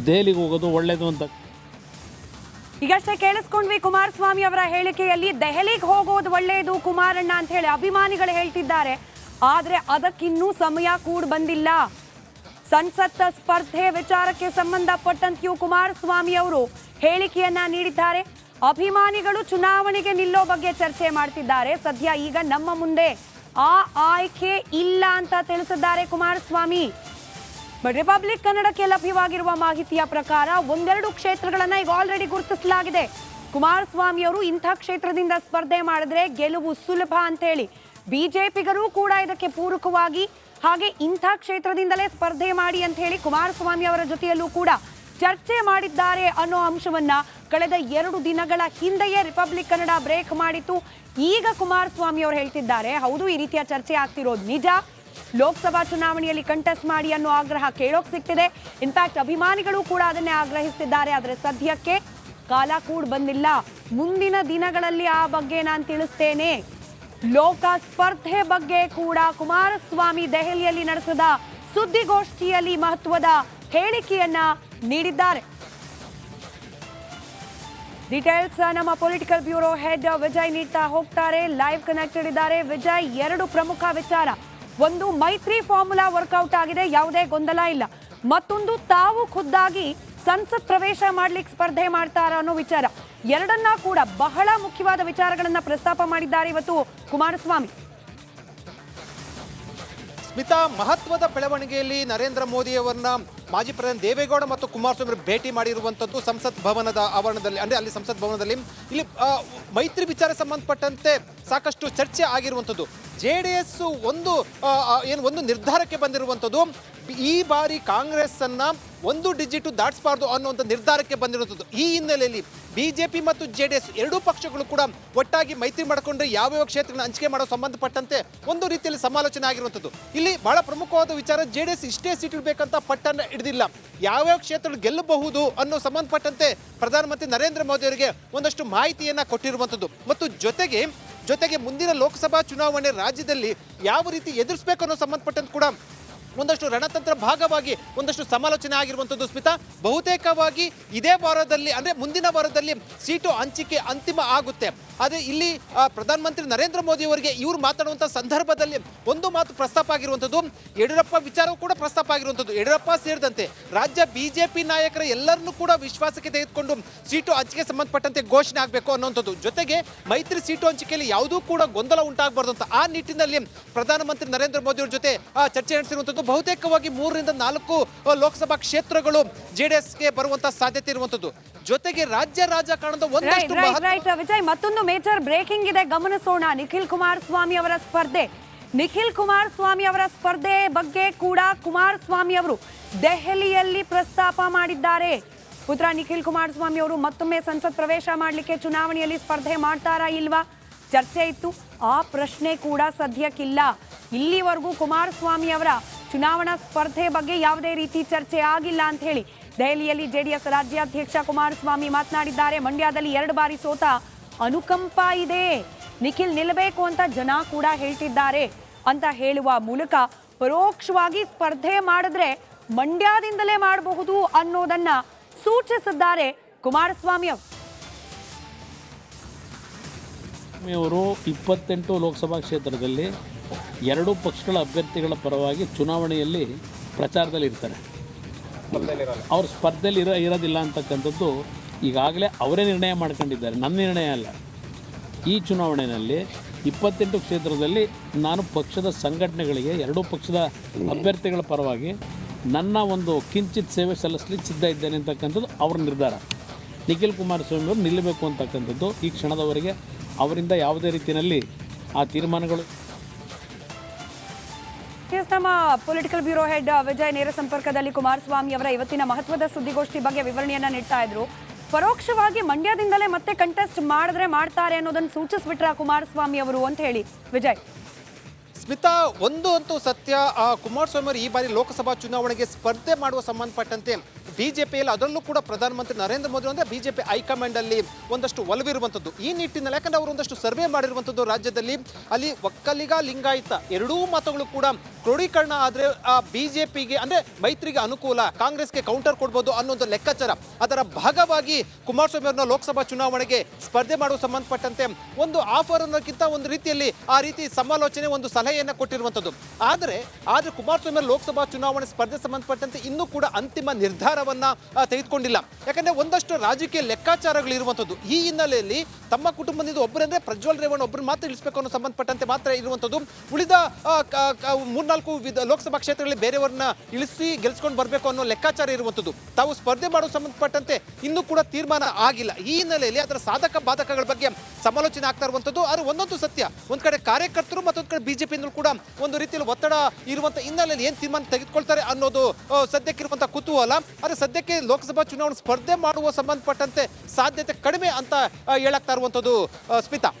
ದೆಹಲಿಗೆ ಹೋಗೋದು ಒಳ್ಳೆಯದು ಅಂತ. ಈಗಷ್ಟೇ ಕೇಳಿಸ್ಕೊಂಡ್ವಿ ಕುಮಾರಸ್ವಾಮಿ ಅವರ ಹೇಳಿಕೆಯಲ್ಲಿ ದೆಹಲಿಗೆ ಹೋಗೋದು ಒಳ್ಳೆಯದು ಕುಮಾರಣ್ಣ ಅಂತ ಹೇಳಿ ಅಭಿಮಾನಿಗಳು ಹೇಳ್ತಿದ್ದಾರೆ. ಆದ್ರೆ ಅದಕ್ಕಿನ್ನೂ ಸಮಯ ಕೂಡ ಬಂದಿಲ್ಲ. ಸಂಸತ್ ಸ್ಪರ್ಧೆ ವಿಚಾರಕ್ಕೆ ಸಂಬಂಧಪಟ್ಟಂತೆಯೂ ಕುಮಾರಸ್ವಾಮಿ ಅವರು ಹೇಳಿಕೆಯನ್ನ ನೀಡಿದ್ದಾರೆ. ಅಭಿಮಾನಿಗಳು ಚುನಾವಣೆಗೆ ನಿಲ್ಲೋ ಬಗ್ಗೆ ಚರ್ಚೆ ಮಾಡ್ತಿದ್ದಾರೆ. ಸದ್ಯ ಈಗ ನಮ್ಮ ಮುಂದೆ ಆ ಆಯ್ಕೆ ಇಲ್ಲ ಅಂತ ತಿಳಿಸಿದ್ದಾರೆ ಕುಮಾರಸ್ವಾಮಿ. ರಿಪಬ್ಲಿಕ್ ಕನ್ನಡಕ್ಕೆ ಲಭ್ಯವಾಗಿರುವ ಮಾಹಿತಿಯ ಪ್ರಕಾರ ಒಂದೆರಡು ಕ್ಷೇತ್ರಗಳನ್ನ ಈಗ ಆಲ್ರೆಡಿ ಗುರುತಿಸಲಾಗಿದೆ. ಕುಮಾರಸ್ವಾಮಿ ಅವರು ಇಂಥ ಕ್ಷೇತ್ರದಿಂದ ಸ್ಪರ್ಧೆ ಮಾಡಿದ್ರೆ ಗೆಲುವು ಸುಲಭ ಅಂತ ಹೇಳಿ ಬಿಜೆಪಿಗರು ಕೂಡ ಇದಕ್ಕೆ ಪೂರಕವಾಗಿ ಹಾಗೆ ಇಂಥ ಕ್ಷೇತ್ರದಿಂದಲೇ ಸ್ಪರ್ಧೆ ಮಾಡಿ ಅಂತ ಹೇಳಿ ಕುಮಾರಸ್ವಾಮಿ ಅವರ ಜೊತೆಯಲ್ಲೂ ಕೂಡ ಚರ್ಚೆ ಮಾಡಿದ್ದಾರೆ ಅನ್ನೋ ಅಂಶವನ್ನ ಕಳೆದ 2 ದಿನಗಳ ಹಿಂದೆಯೇ ರಿಪಬ್ಲಿಕ್ ಕನ್ನಡ ಬ್ರೇಕ್ ಮಾಡಿತ್ತು. ಈಗ ಕುಮಾರಸ್ವಾಮಿ ಅವರು ಹೇಳ್ತಿದ್ದಾರೆ, ಹೌದು ಈ ರೀತಿಯ ಚರ್ಚೆ ಆಗ್ತಿರೋದು ನಿಜ, ಲೋಕಸಭಾ ಚುನಾವಣೆಯಲ್ಲಿ ಕಂಟೆಸ್ಟ್ ಮಾಡಿ ಅನ್ನೋ ಆಗ್ರಹ ಕೇಳೋಕ್ ಸಿಗ್ತಿದೆ. ಇನ್ಫ್ಯಾಕ್ಟ್ ಅಭಿಮಾನಿಗಳು ಕೂಡ ಅದನ್ನೇ ಆಗ್ರಹಿಸ್ತಿದ್ದಾರೆ. ಆದರೆ ಸದ್ಯಕ್ಕೆ ಕಾಲ ಕೂಡ ಬಂದಿಲ್ಲ. ಮುಂದಿನ ದಿನಗಳಲ್ಲಿ ಆ ಬಗ್ಗೆ ನಾನು ತಿಳಿಸ್ತೇನೆ. ಲೋಕ ಸ್ಪರ್ಧೆ ಬಗ್ಗೆ ಕೂಡ ಕುಮಾರಸ್ವಾಮಿ ದೆಹಲಿಯಲ್ಲಿ ನಡೆಸಿದ ಸುದ್ದಿಗೋಷ್ಠಿಯಲ್ಲಿ ಮಹತ್ವದ ಹೇಳಿಕೆಯನ್ನ ನೀಡಿದ್ದಾರೆ. ಡೀಟೇಲ್ಸ್ ನಮ್ಮ ಪೊಲಿಟಿಕಲ್ ಬ್ಯೂರೋ ಹೆಡ್ ವಿಜಯ್ ನೀಡ್ತಾ ಹೋಗ್ತಾರೆ. ಲೈವ್ ಕನೆಕ್ಟೆಡ್ ಇದ್ದಾರೆ. ವಿಜಯ್, 2 ಪ್ರಮುಖ ವಿಚಾರ. ಒಂದು, ಮೈತ್ರಿ ಫಾರ್ಮುಲಾ ವರ್ಕೌಟ್ ಆಗಿದೆ, ಯಾವುದೇ ಗೊಂದಲ ಇಲ್ಲ. ಮತ್ತೊಂದು, ತಾವು ಖುದ್ದಾಗಿ ಸಂಸತ್ ಪ್ರವೇಶ ಮಾಡ್ಲಿಕ್ಕೆ ಸ್ಪರ್ಧೆ ಮಾಡ್ತಾರ ಅನ್ನೋ ವಿಚಾರ. ಎರಡನ್ನ ಕೂಡ ಬಹಳ ಮುಖ್ಯವಾದ ವಿಚಾರಗಳನ್ನ ಪ್ರಸ್ತಾಪ ಮಾಡಿದ್ದಾರೆ ಇವತ್ತು ಕುಮಾರಸ್ವಾಮಿ. ಸ್ಮಿತಾ, ಮಹತ್ವದ ಬೆಳವಣಿಗೆಯಲ್ಲಿ ನರೇಂದ್ರ ಮೋದಿಯವರನ್ನ ಮಾಜಿ ಪ್ರಧಾನಿ ದೇವೇಗೌಡ ಮತ್ತು ಕುಮಾರಸ್ವಾಮಿ ಭೇಟಿ ಮಾಡಿರುವಂಥದ್ದು ಸಂಸತ್ ಭವನದ ಆವರಣದಲ್ಲಿ, ಅಂದರೆ ಅಲ್ಲಿ ಸಂಸತ್ ಭವನದಲ್ಲಿ ಇಲ್ಲಿ ಮೈತ್ರಿ ವಿಚಾರ ಸಂಬಂಧಪಟ್ಟಂತೆ ಸಾಕಷ್ಟು ಚರ್ಚೆ ಆಗಿರುವಂಥದ್ದು. JDS ಒಂದು ನಿರ್ಧಾರಕ್ಕೆ ಬಂದಿರುವಂಥದ್ದು. ಈ ಬಾರಿ ಕಾಂಗ್ರೆಸ್ ಅನ್ನ 1 ಡಿಜಿಟ್ ದಾಟಿಸಬಾರ್ದು ಅನ್ನುವಂಥ ನಿರ್ಧಾರಕ್ಕೆ ಬಂದಿರುವಂಥದ್ದು. ಈ ಹಿನ್ನೆಲೆಯಲ್ಲಿ ಬಿಜೆಪಿ ಮತ್ತು JDS ಎರಡೂ ಪಕ್ಷಗಳು ಕೂಡ ಒಟ್ಟಾಗಿ ಮೈತ್ರಿ ಮಾಡಿಕೊಂಡ್ರೆ ಯಾವ್ಯಾವ ಕ್ಷೇತ್ರಗಳನ್ನ ಹಂಚಿಕೆ ಮಾಡೋ ಸಂಬಂಧಪಟ್ಟಂತೆ ಒಂದು ರೀತಿಯಲ್ಲಿ ಸಮಾಲೋಚನೆ ಆಗಿರುವಂಥದ್ದು. ಇಲ್ಲಿ ಬಹಳ ಪ್ರಮುಖವಾದ ವಿಚಾರ, JDS ಇಷ್ಟೇ ಸೀಟ್ ಇಡಬೇಕಂತ ಪಟ್ಟನ್ನ ಹಿಡಿದಿಲ್ಲ. ಯಾವ್ಯಾವ ಕ್ಷೇತ್ರಗಳು ಗೆಲ್ಲಬಹುದು ಅನ್ನೋ ಸಂಬಂಧಪಟ್ಟಂತೆ ಪ್ರಧಾನಮಂತ್ರಿ ನರೇಂದ್ರ ಮೋದಿ ಅವರಿಗೆ ಒಂದಷ್ಟು ಮಾಹಿತಿಯನ್ನ ಕೊಟ್ಟಿರುವಂಥದ್ದು. ಮತ್ತು ಜೊತೆಗೆ ಮುಂದಿನ ಲೋಕಸಭಾ ಚುನಾವಣೆ ರಾಜ್ಯದಲ್ಲಿ ಯಾವ ರೀತಿ ಎದುರಿಸಬೇಕು ಅನ್ನೋ ಸಂಬಂಧಪಟ್ಟಂತೆ ಕೂಡ ಒಂದಷ್ಟು ರಣತಂತ್ರ ಭಾಗವಾಗಿ ಒಂದಷ್ಟು ಸಮಾಲೋಚನೆ ಆಗಿರುವಂಥದ್ದು. ಸ್ಮಿತಾ, ಬಹುತೇಕವಾಗಿ ಇದೇ ವಾರದಲ್ಲಿ, ಅಂದರೆ ಮುಂದಿನ ವಾರದಲ್ಲಿ ಸೀಟು ಹಂಚಿಕೆ ಅಂತಿಮ ಆಗುತ್ತೆ. ಆದರೆ ಇಲ್ಲಿ ಪ್ರಧಾನಮಂತ್ರಿ ನರೇಂದ್ರ ಮೋದಿ ಅವರಿಗೆ ಇವರು ಮಾತಾಡುವಂಥ ಸಂದರ್ಭದಲ್ಲಿ ಒಂದು ಮಾತು ಪ್ರಸ್ತಾಪ ಆಗಿರುವಂಥದ್ದು, ಯಡಿಯೂರಪ್ಪ ವಿಚಾರವೂ ಕೂಡ ಪ್ರಸ್ತಾಪ ಆಗಿರುವಂಥದ್ದು. ಯಡಿಯೂರಪ್ಪ ಸೇರಿದಂತೆ ರಾಜ್ಯ ಬಿಜೆಪಿ ನಾಯಕರ ಎಲ್ಲರನ್ನೂ ಕೂಡ ವಿಶ್ವಾಸಕ್ಕೆ ತೆಗೆದುಕೊಂಡು ಸೀಟು ಹಂಚಿಕೆ ಸಂಬಂಧಪಟ್ಟಂತೆ ಘೋಷಣೆ ಆಗಬೇಕು ಅನ್ನುವಂಥದ್ದು. ಜೊತೆಗೆ ಮೈತ್ರಿ ಸೀಟು ಹಂಚಿಕೆಯಲ್ಲಿ ಯಾವುದೂ ಕೂಡ ಗೊಂದಲ ಉಂಟಾಗಬಾರ್ದು ಅಂತ ಆ ನಿಟ್ಟಿನಲ್ಲಿ ಪ್ರಧಾನಮಂತ್ರಿ ನರೇಂದ್ರ ಮೋದಿ ಅವರ ಜೊತೆ ಚರ್ಚೆ ನಡೆಸಿರುವಂಥದ್ದು. ಬಹುತೇಕವಾಗಿ 3 ರಿಂದ 4 ಲೋಕಸಭಾ ಕ್ಷೇತ್ರಗಳು JDSಗೆ ಬರುವಂತಹ ಸಾಧ್ಯತೆ ಇರುವಂಥದ್ದು. ಜೊತೆಗೆ ರಾಜ್ಯ ರಾಜಕಾರಣದ ಒಂದಷ್ಟು ವಿಜಯ್, ಮತ್ತೊಂದು ಮೇಜರ್ ಬ್ರೇಕಿಂಗ್ ಇದೆ, ಗಮನಿಸೋಣ. ನಿಖಿಲ್ ಕುಮಾರಸ್ವಾಮಿ ಅವರ ಸ್ಪರ್ಧೆ ಬಗ್ಗೆ ಕೂಡ ಕುಮಾರಸ್ವಾಮಿ ಅವರು ದೆಹಲಿಯಲ್ಲಿ ಪ್ರಸ್ತಾಪ ಮಾಡಿದ್ದಾರೆ. ಪುತ್ರ ನಿಖಿಲ್ ಕುಮಾರಸ್ವಾಮಿ ಅವರು ಮತ್ತೊಮ್ಮೆ ಸಂಸತ್ ಪ್ರವೇಶ ಮಾಡಲಿಕ್ಕೆ ಚುನಾವಣೆಯಲ್ಲಿ ಸ್ಪರ್ಧೆ ಮಾಡ್ತಾರಾ ಇಲ್ವಾ ಚರ್ಚೆ ಇತ್ತು. ಆ ಪ್ರಶ್ನೆ ಕೂಡ ಸದ್ಯಕ್ಕಿಲ್ಲ. ಇಲ್ಲಿವರೆಗೂ ಕುಮಾರಸ್ವಾಮಿ ಅವರ ಚುನಾವಣಾ ಸ್ಪರ್ಧೆ ಬಗ್ಗೆ ಯಾವುದೇ ರೀತಿ ಚರ್ಚೆ ಆಗಿಲ್ಲ ಅಂತ ಹೇಳಿ ದೆಹಲಿಯಲ್ಲಿ JDS ರಾಜ್ಯಾಧ್ಯಕ್ಷ ಕುಮಾರಸ್ವಾಮಿ ಮಾತನಾಡಿದ್ದಾರೆ. ಮಂಡ್ಯದಲ್ಲಿ 2 ಬಾರಿ ಸೋತ ಅನುಕಂಪ ಇದೆ, ನಿಖಿಲ್ ನಿಲ್ಲಬೇಕು ಅಂತ ಜನ ಕೂಡ ಹೇಳ್ತಿದ್ದಾರೆ ಅಂತ ಹೇಳುವ ಮೂಲಕ ಪರೋಕ್ಷವಾಗಿ ಸ್ಪರ್ಧೆ ಮಾಡಿದ್ರೆ ಮಂಡ್ಯದಿಂದಲೇ ಮಾಡಬಹುದು ಅನ್ನೋದನ್ನ ಸೂಚಿಸಿದ್ದಾರೆ ಕುಮಾರಸ್ವಾಮಿ ಅವರು. 28 ಲೋಕಸಭಾ ಕ್ಷೇತ್ರದಲ್ಲಿ 2 ಪಕ್ಷಗಳ ಅಭ್ಯರ್ಥಿಗಳ ಪರವಾಗಿ ಚುನಾವಣೆಯಲ್ಲಿ ಪ್ರಚಾರದಲ್ಲಿ ಇರ್ತಾರೆ. ಅವ್ರ ಸ್ಪರ್ಧೆಯಲ್ಲಿ ಇರೋದಿಲ್ಲ ಅಂತಕ್ಕಂಥದ್ದು ಈಗಾಗಲೇ ಅವರೇ ನಿರ್ಣಯ ಮಾಡ್ಕೊಂಡಿದ್ದಾರೆ, ನನ್ನ ನಿರ್ಣಯ ಅಲ್ಲ. ಈ ಚುನಾವಣೆಯಲ್ಲಿ 28 ಕ್ಷೇತ್ರದಲ್ಲಿ ನಾನು ಪಕ್ಷದ ಸಂಘಟನೆಗಳಿಗೆ 2 ಪಕ್ಷದ ಅಭ್ಯರ್ಥಿಗಳ ಪರವಾಗಿ ನನ್ನ ಒಂದು ಕಿಂಚಿತ್ ಸೇವೆ ಸಲ್ಲಿಸಲಿಕ್ಕೆ ಸಿದ್ಧ ಇದ್ದೇನೆ ಅಂತಕ್ಕಂಥದ್ದು ಅವ್ರ ನಿರ್ಧಾರ. ನಿಖಿಲ್ ಕುಮಾರಸ್ವಾಮಿ ಅವರು ನಿಲ್ಲಬೇಕು ಅಂತಕ್ಕಂಥದ್ದು ಈ ಕ್ಷಣದವರೆಗೆ ಅವರಿಂದ ಯಾವುದೇ ರೀತಿಯಲ್ಲಿ ಆ ತೀರ್ಮಾನಗಳು. ನಮ್ಮ ಪೊಲಿಟಿಕಲ್ ಬ್ಯೂರೋ ಹೆಡ್ ವಿಜಯ್ ನೇರ ಸಂಪರ್ಕದಲ್ಲಿ ಕುಮಾರಸ್ವಾಮಿ ಅವರ ಇವತ್ತಿನ ಮಹತ್ವದ ಸುದ್ದಿಗೋಷ್ಠಿ ಬಗ್ಗೆ ವಿವರಣೆಯನ್ನ ನೀಡ್ತಾ ಇದ್ರು. ಪರೋಕ್ಷವಾಗಿ ಮಂಡ್ಯದಿಂದಲೇ ಮತ್ತೆ ಕಂಟೆಸ್ಟ್ ಮಾಡಿದ್ರೆ ಮಾಡ್ತಾರೆ ಅನ್ನೋದನ್ನು ಸೂಚಿಸ್ಬಿಟ್ರ ಕುಮಾರಸ್ವಾಮಿ ಅವರು ಅಂತ ಹೇಳಿ ವಿಜಯ್. ಸ್ಮಿತಾ, ಒಂದು ಅಂತೂ ಸತ್ಯ, ಕುಮಾರಸ್ವಾಮಿ ಅವರು ಈ ಬಾರಿ ಲೋಕಸಭಾ ಚುನಾವಣೆಗೆ ಸ್ಪರ್ಧೆ ಮಾಡುವ ಸಂಬಂಧಪಟ್ಟಂತೆ ಬಿಜೆಪಿಯಲ್ಲಿ, ಅದರಲ್ಲೂ ಕೂಡ ಪ್ರಧಾನಮಂತ್ರಿ ನರೇಂದ್ರ ಮೋದಿ ಅಂದರೆ ಬಿಜೆಪಿ ಹೈಕಮಾಂಡ್ ಅಲ್ಲಿ ಒಂದಷ್ಟು ಒಲವಿರುವಂಥದ್ದು. ಈ ನಿಟ್ಟಿನಲ್ಲಿ ಯಾಕಂದ್ರೆ ಅವರು ಒಂದಷ್ಟು ಸರ್ವೆ ಮಾಡಿರುವಂಥದ್ದು ರಾಜ್ಯದಲ್ಲಿ, ಅಲ್ಲಿ ಒಕ್ಕಲಿಗ ಲಿಂಗಾಯತ ಎರಡೂ ಮತಗಳು ಕೂಡ ಕ್ರೋಢೀಕರಣ ಆದರೆ ಬಿಜೆಪಿಗೆ ಅಂದ್ರೆ ಮೈತ್ರಿಗೆ ಅನುಕೂಲ, ಕಾಂಗ್ರೆಸ್ಗೆ ಕೌಂಟರ್ ಕೊಡ್ಬೋದು ಅನ್ನೋದು ಲೆಕ್ಕಾಚಾರ. ಅದರ ಭಾಗವಾಗಿ ಕುಮಾರಸ್ವಾಮಿ ಅವರನ್ನ ಲೋಕಸಭಾ ಚುನಾವಣೆಗೆ ಸ್ಪರ್ಧೆ ಮಾಡುವ ಸಂಬಂಧಪಟ್ಟಂತೆ ಒಂದು ಆಫರ್ ಅನ್ನೋಕ್ಕಿಂತ ಒಂದು ರೀತಿಯಲ್ಲಿ ಆ ರೀತಿ ಸಮಾಲೋಚನೆ, ಒಂದು ಸಲಹೆಯನ್ನು ಕೊಟ್ಟಿರುವಂಥದ್ದು. ಆದರೆ ಕುಮಾರಸ್ವಾಮಿ ಅವರು ಲೋಕಸಭಾ ಚುನಾವಣೆ ಸ್ಪರ್ಧೆ ಸಂಬಂಧಪಟ್ಟಂತೆ ಇನ್ನೂ ಕೂಡ ಅಂತಿಮ ನಿರ್ಧಾರವನ್ನ ತೆಗೆದುಕೊಂಡಿಲ್ಲ. ಯಾಕಂದ್ರೆ ಒಂದಷ್ಟು ರಾಜಕೀಯ ಲೆಕ್ಕಾಚಾರಗಳು ಇರುವಂಥದ್ದು. ಈ ಹಿನ್ನೆಲೆಯಲ್ಲಿ ತಮ್ಮ ಕುಟುಂಬದಿಂದ ಒಬ್ಬರಂದ್ರೆ ಪ್ರಜ್ವಲ್ ರೇವಣ್ಣ ಒಬ್ಬರು ಮಾತ್ರ ಇಳಿಸಬೇಕು ಅನ್ನೋ ಸಂಬಂಧಪಟ್ಟಂತೆ ಮಾತ್ರ ಇರುವಂಥದ್ದು. ಉಳಿದ 3-4 ಲೋಕಸಭಾ ಕ್ಷೇತ್ರಗಳಲ್ಲಿ ಬೇರೆಯವರನ್ನ ಇಳಿಸಿ ಗೆಲ್ಸ್ಕೊಂಡು ಬರಬೇಕು ಅನ್ನೋ ಲೆಕ್ಕಾಚಾರ ಇರುವಂಥದ್ದು. ತಾವು ಸ್ಪರ್ಧೆ ಮಾಡೋ ಸಂಬಂಧಪಟ್ಟಂತೆ ಇನ್ನೂ ಕೂಡ ತೀರ್ಮಾನ ಆಗಿಲ್ಲ. ಈ ಹಿನ್ನೆಲೆಯಲ್ಲಿ ಅದರ ಸಾಧಕ ಬಾಧಕಗಳ ಬಗ್ಗೆ ಸಮಾಲೋಚನೆ ಆಗ್ತಾ ಇರುವಂಥದ್ದು. ಆದರೆ ಒಂದೊಂದು ಸತ್ಯ, ಒಂದ್ ಕಡೆ ಕಾರ್ಯಕರ್ತರು ಮತ್ತೊಂದು ಕಡೆ ಬಿಜೆಪಿಯಿಂದ ಕೂಡ ಒಂದು ರೀತಿಯಲ್ಲಿ ಒತ್ತಡ ಇರುವಂತ ಹಿನ್ನೆಲೆಯಲ್ಲಿ ಏನ್ ತೀರ್ಮಾನ ತೆಗೆದುಕೊಳ್ತಾರೆ ಅನ್ನೋದು ಸದ್ಯಕ್ಕಿರುವಂತಹ ಕುತೂಹಲ. ಆದರೆ ಸದ್ಯಕ್ಕೆ ಲೋಕಸಭಾ ಚುನಾವಣೆ ಸ್ಪರ್ಧೆ ಮಾಡುವ ಸಂಬಂಧಪಟ್ಟಂತೆ ಸಾಧ್ಯತೆ ಕಡಿಮೆ ಅಂತ ಹೇಳಾಗ್ತಾ ಇರುವಂಥದ್ದು ಸ್ಮಿತಾ.